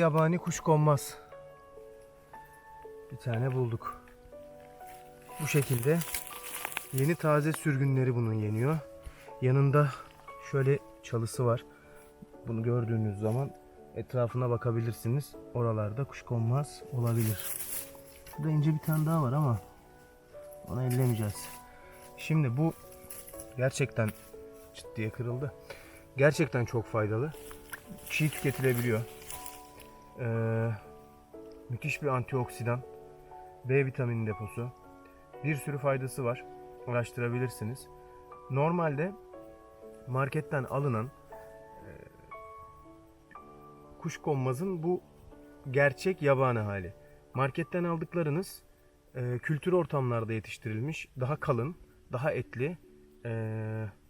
yabani kuşkonmaz. Bir tane bulduk. Bu şekilde yeni taze sürgünleri bunun yeniyor. Yanında şöyle çalısı var. Bunu gördüğünüz zaman etrafına bakabilirsiniz. Oralarda kuşkonmaz olabilir. Burada ince bir tane daha var ama onu ellemeyeceğiz. Şimdi bu gerçekten çıt diye kırıldı. Gerçekten çok faydalı. Çiğ tüketilebiliyor. Müthiş bir antioksidan. B vitamini deposu. Bir sürü faydası var. Araştırabilirsiniz. Normalde marketten alınan kuşkonmazın bu gerçek yabani hali. Marketten aldıklarınız kültür ortamlarda yetiştirilmiş, daha kalın, daha etli,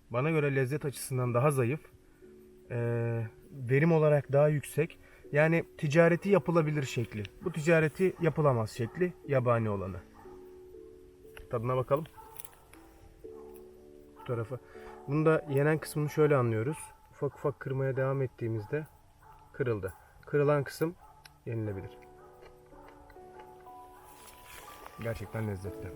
bana göre lezzet açısından daha zayıf, verim olarak daha yüksek. Yani ticareti yapılabilir şekli. Bu ticareti yapılamaz şekli yabani olanı. Tadına bakalım. Bu tarafı. Bunu da yenen kısmını şöyle anlıyoruz. Ufak ufak kırmaya devam ettiğimizde kırıldı. Kırılan kısım yenilebilir. Gerçekten lezzetli.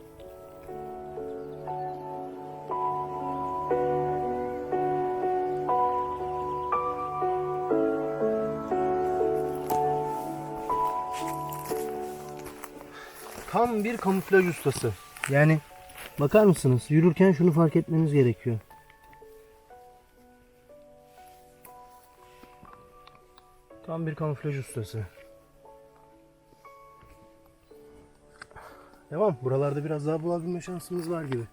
Tam bir kamuflaj ustası. Yani bakar mısınız? Yürürken şunu fark etmeniz gerekiyor. Tam bir kamuflaj ustası. Devam. Buralarda biraz daha bulabilme şansımız var gibi.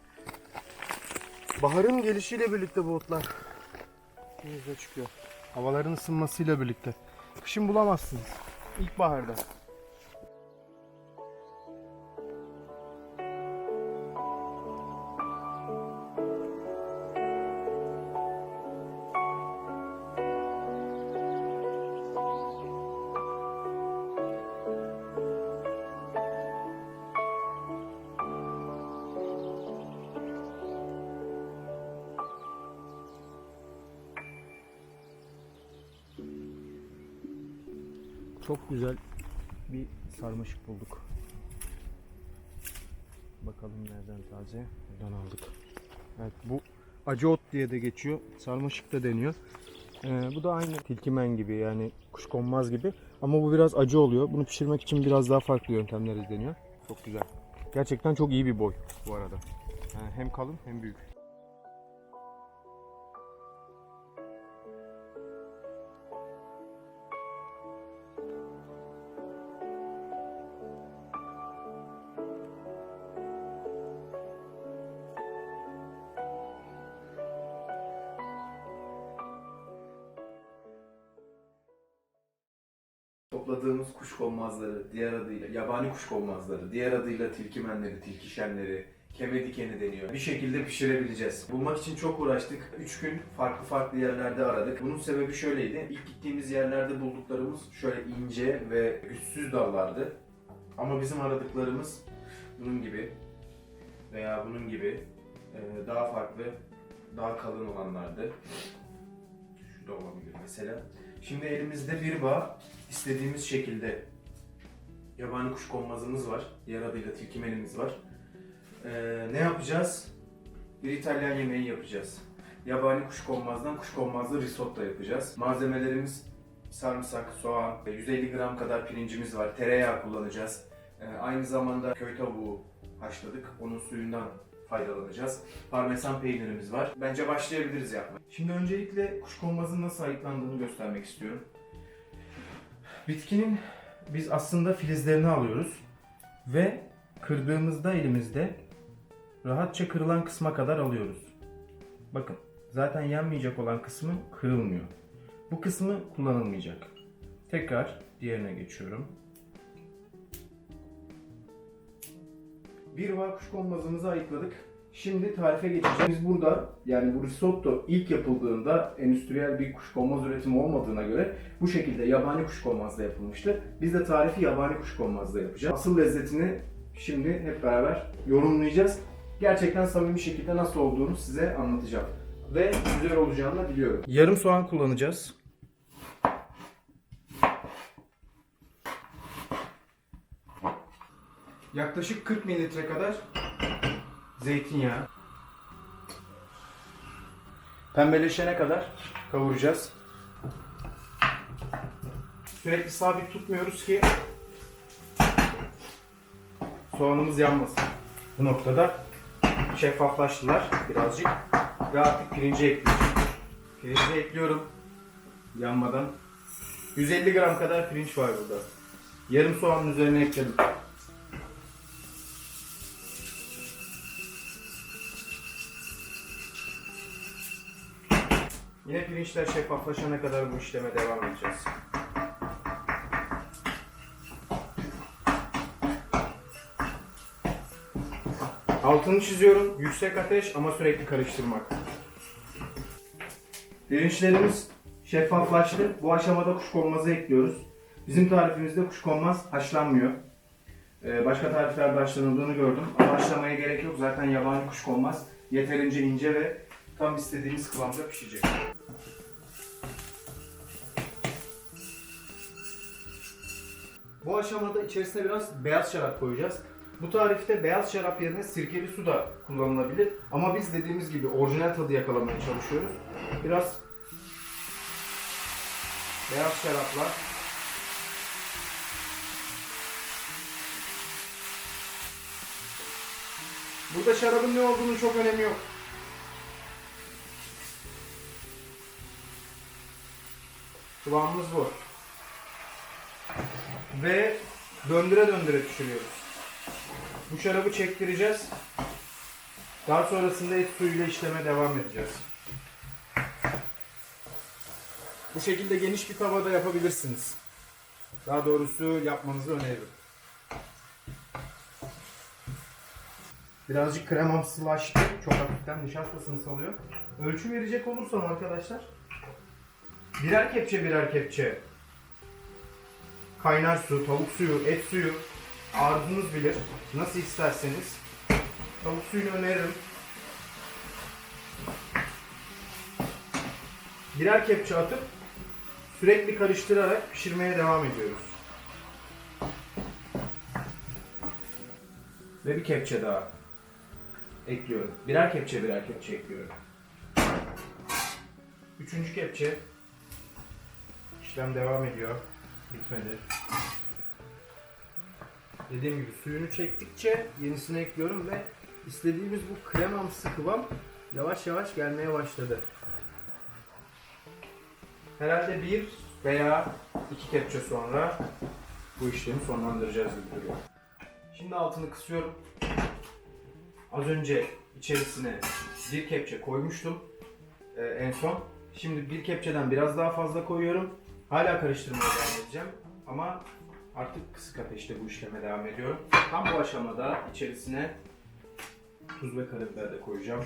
Baharın gelişiyle birlikte bu otlar denize çıkıyor. Havaların ısınmasıyla birlikte. Kışın bulamazsınız. İlkbaharda. Çok güzel bir sarmaşık bulduk. Bakalım nereden taze. Buradan aldık. Evet, bu acı ot diye de geçiyor. Sarmaşık da deniyor. Bu da aynı tilkimen gibi, yani kuşkonmaz gibi. Ama bu biraz acı oluyor. Bunu pişirmek için biraz daha farklı yöntemler izleniyor. Çok güzel. Gerçekten çok iyi bir boy bu arada. Yani hem kalın hem büyük. Topladığımız kuşkonmazları, diğer adıyla yabani kuşkonmazları, diğer adıyla tilkimenleri, tilkişenleri, kemedikeni deniyor. Bir şekilde pişirebileceğiz. Bulmak için çok uğraştık. 3 gün farklı yerlerde aradık. Bunun sebebi şöyleydi. İlk gittiğimiz yerlerde bulduklarımız şöyle ince ve güçsüz dallardı. Ama bizim aradıklarımız bunun gibi veya bunun gibi daha farklı, daha kalın olanlardı. Şu da olabilir mesela. Şimdi elimizde bir bağ istediğimiz şekilde yabani kuşkonmazımız var. Diğer adıyla tilkimenimiz var. Ne yapacağız? Bir İtalyan yemeği yapacağız. Yabani kuşkonmazdan kuşkonmazlı risotto yapacağız. Malzemelerimiz sarımsak, soğan, 150 gram kadar pirincimiz var. Tereyağı kullanacağız. Aynı zamanda köy tavuğu haşladık. Onun suyundan faydalanacağız. Parmesan peynirimiz var. Bence başlayabiliriz yapmaya. Şimdi öncelikle kuşkonmazın nasıl ayıklandığını göstermek istiyorum. Bitkinin biz aslında filizlerini alıyoruz ve kırdığımızda elimizde rahatça kırılan kısma kadar alıyoruz. Bakın, zaten yenmeyecek olan kısmı kırılmıyor. Bu kısmı kullanılmayacak. Tekrar diğerine geçiyorum. Bir bağ kuşkonmazımızı ayıkladık. Şimdi tarife geçeceğiz. Biz burada, yani bu risotto ilk yapıldığında endüstriyel bir kuşkonmaz üretimi olmadığına göre bu şekilde yabani kuşkonmazda yapılmıştı. Biz de tarifi yabani kuşkonmazda yapacağız. Asıl lezzetini şimdi hep beraber yorumlayacağız. Gerçekten samimi şekilde nasıl olduğunu size anlatacağım. Ve güzel olacağını da biliyorum. Yarım soğan kullanacağız. yaklaşık 40 mililitre kadar zeytinyağı. Pembeleşene kadar kavuracağız. Sürekli sabit tutmuyoruz ki soğanımız yanmasın. Bu noktada şeffaflaştılar birazcık ve artık pirinci ekleyeceğim. Pirinci ekliyorum yanmadan. 150 gram kadar pirinç var burada. Yarım soğanın üzerine ekledim. Yine pirinçler şeffaflaşana kadar bu işleme devam edeceğiz. Altını çiziyorum. Yüksek ateş ama sürekli karıştırmak. Pirinçlerimiz şeffaflaştı. Bu aşamada kuşkonmazı ekliyoruz. Bizim tarifimizde kuşkonmaz haşlanmıyor. Başka tariflerde haşlanıldığını gördüm. Ama haşlamaya gerek yok. Zaten yabani kuşkonmaz yeterince ince ve tam istediğimiz kıvamda pişecek. Bu aşamada içerisine biraz beyaz şarap koyacağız. Bu tarifte beyaz şarap yerine sirkeli su da kullanılabilir. Ama biz dediğimiz gibi orijinal tadı yakalamaya çalışıyoruz. Biraz beyaz şarapla burada şarabın ne olduğunu çok önemi yok. Kıvamımız bu. Ve döndüre döndüre pişiriyoruz. Bu şarabı çektireceğiz. Daha sonrasında et suyuyla işleme devam edeceğiz. Bu şekilde geniş bir tavada yapabilirsiniz. Daha doğrusu yapmanızı öneririm. Birazcık kremamsılaştı. Çok hafiften nişastasını salıyor. Ölçü verecek olursam arkadaşlar, birer kepçe birer kepçe kaynar su, tavuk suyu, et suyu arzunuz bilir. Nasıl isterseniz. Tavuk suyunu öneririm. Birer kepçe atıp sürekli karıştırarak pişirmeye devam ediyoruz. Ve bir kepçe daha ekliyorum. Birer kepçe birer kepçe ekliyorum. Üçüncü kepçe. İşlem devam ediyor. Bitmedi. Dediğim gibi suyunu çektikçe yenisini ekliyorum ve istediğimiz bu kremamsı kıvam yavaş yavaş gelmeye başladı. Herhalde bir veya iki kepçe sonra bu işlemi sonlandıracağız gibi duruyor. Şimdi altını kısıyorum. Az önce içerisine bir kepçe koymuştum en son. Şimdi bir kepçeden biraz daha fazla koyuyorum. Hala karıştırmaya devam edeceğim ama artık kısık ateşte bu işleme devam ediyorum. Tam bu aşamada içerisine tuz ve karabiber de koyacağım.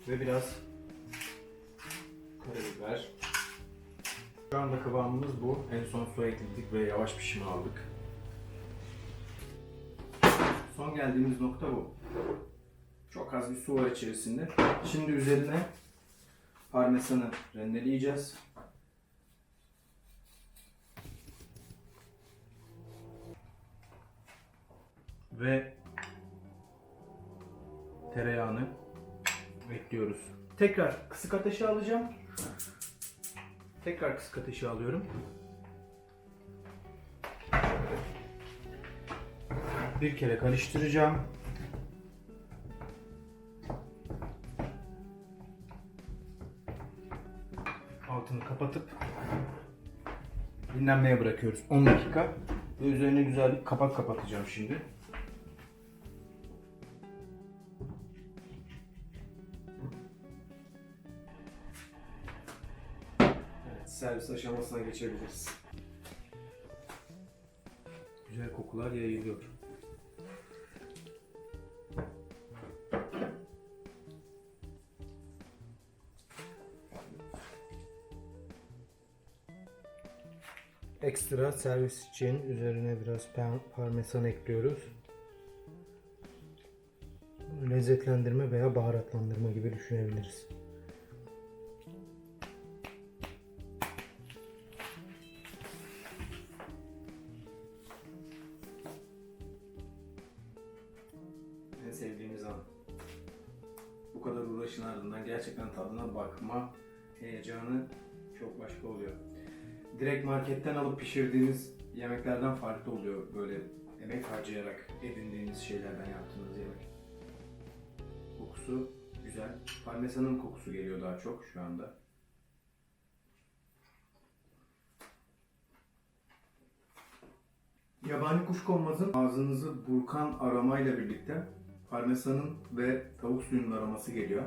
Ve biraz karabiber. Şu anda kıvamımız bu. En son su ekledik ve yavaş pişime aldık. Son geldiğimiz nokta bu. Çok az bir su var içerisinde. Şimdi üzerine parmesanı rendeleyeceğiz. Ve tereyağını ekliyoruz. Tekrar kısık ateşe alacağım. Tekrar kısık ateşe alıyorum. Bir kere karıştıracağım. Altını kapatıp dinlenmeye bırakıyoruz 10 dakika. Ve üzerine güzel bir kapak kapatacağım şimdi. Evet, servis aşamasına geçebiliriz. Güzel kokular yayılıyor. Ekstra servis için üzerine biraz parmesan ekliyoruz. Lezzetlendirme veya baharatlandırma gibi düşünebiliriz. sevdiğimiz an. Bu kadar uğraşın ardından gerçekten tadına bakma heyecanı çok başka oluyor. Direkt marketten alıp pişirdiğiniz yemeklerden farklı oluyor, böyle emek harcayarak edindiğiniz şeylerden yaptığınız yemek. Kokusu güzel. Parmesanın kokusu geliyor daha çok şu anda. Yabani kuşkonmazın ağzınızı burkan aromayla birlikte parmesanın ve tavuk suyunun aroması geliyor.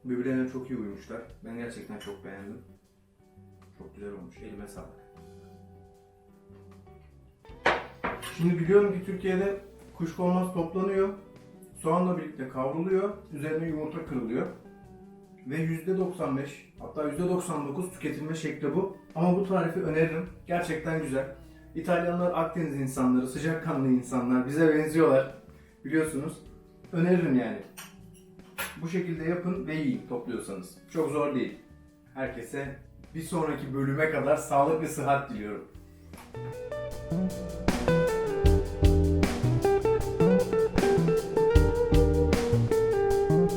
Birbirlerine çok iyi uyumuşlar. Ben gerçekten çok beğendim. Çok güzel olmuş. Elime sağlık. Şimdi biliyorum ki Türkiye'de kuşkonmaz toplanıyor. Soğanla birlikte kavruluyor. Üzerine yumurta kırılıyor. Ve %95 hatta %99 tüketilme şekli bu. Ama bu tarifi öneririm. Gerçekten güzel. İtalyanlar Akdeniz insanları, sıcakkanlı insanlar. Bize benziyorlar. Biliyorsunuz. Öneririm yani. Bu şekilde yapın ve yiyin topluyorsanız. Çok zor değil. Herkese bir sonraki bölüme kadar sağlık ve sıhhat diliyorum.